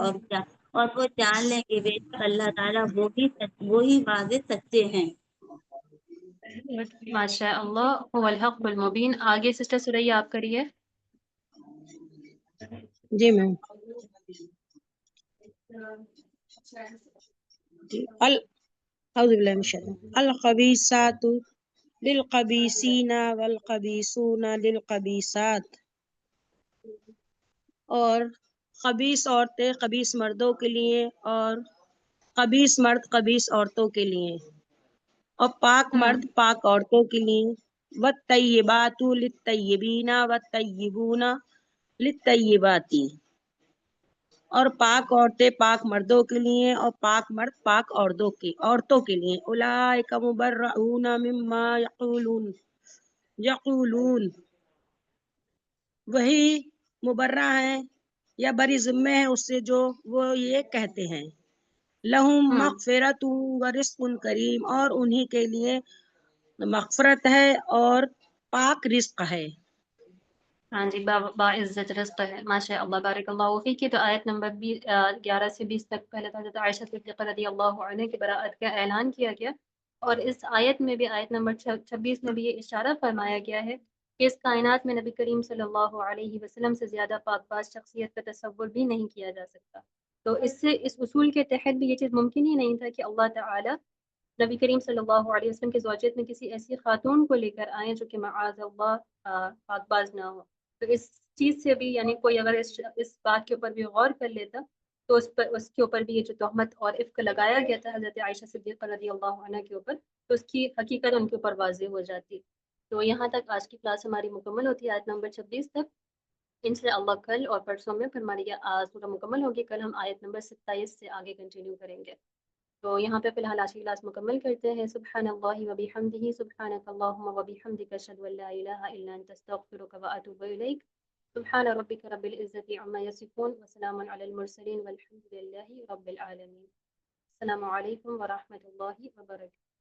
اور وہ جان لیں کہ بے شک اللہ تعالیٰ وہی واضح سچے ہیں۔ ماشاء اللہ، هو الحق المبین۔ آگے سسٹر سریہ آپ کریے۔ جی میم، اعوذ باللہ من الشیطان الخبیثات للخبیثین والخبیثون للخبیثات، اور خبیث عورتیں خبیث مردوں کے لیے اور خبیث مرد خبیث عورتوں کے لیے، اور پاک مرد پاک عورتوں کے لیے، والطیبات للطیبین والطیبون للطیبات، اور پاک عورتیں پاک مردوں کے لیے اور پاک مرد پاک عورتوں کے لیے، اولئک مبرؤون مما یقولون، وہی مبرہ ہیں یا بری ذمہ ہیں اس سے جو وہ یہ کہتے ہیں، لہم مغفرۃ ورزق کریم، اور انہی کے لیے مغفرت ہے اور پاک رزق ہے۔ ہاں جی، باعزت رزق ہے، ماشاء اللہ، بارک اللہ فیک۔ تو آیت نمبر 11 سے 20 تک پہلے تو حضرت عائشہ صدیقہ رضی اللہ عنہ کی براءت کا اعلان کیا گیا، اور اس آیت میں بھی، آیت نمبر 26 میں بھی یہ اشارہ فرمایا گیا ہے کہ اس کائنات میں نبی کریم صلی اللہ علیہ وسلم سے زیادہ پاک باز شخصیت کا تصور بھی نہیں کیا جا سکتا۔ تو اس اصول کے تحت بھی یہ چیز ممکن ہی نہیں تھا کہ اللہ تعالی نبی کریم صلی اللہ علیہ وسلم کے زوجیت میں کسی ایسی خاتون کو لے کر آئیں جو کہ معاذ اللہ پاک باز نہ ہو۔ تو اس چیز سے بھی، یعنی کوئی اگر اس بات کے اوپر بھی غور کر لیتا تو اس کے اوپر بھی یہ جو تہمت اور افک لگایا گیا تھا حضرت عائشہ صدیقہ رضی اللہ عنہ کے اوپر، تو اس کی حقیقت ان کے اوپر واضح ہو جاتی۔ تو یہاں تک آج کی کلاس ہماری مکمل ہوتی ہے، آیت نمبر 26 تک۔ انشاءاللہ کل اور پرسوں میں پھر ہماری سورہ مکمل ہوگی۔ کل ہم آیت نمبر 27 سے آگے کنٹینیو کریں گے۔ تو یہاں پہ فی الحال آج کی کلاس مکمل کرتے ہیں. سبحان اللہ و بحمدہ سبحانک اللہم و بحمدک اشہد ان لا الہ الا انت استغفرک و اتوب الیک. سبحان ربک رب العزت عما یصفون وسلام علی المرسلین والحمد للہ رب العالمین. السلام علیکم ورحمۃ اللہ وبرکاتہ.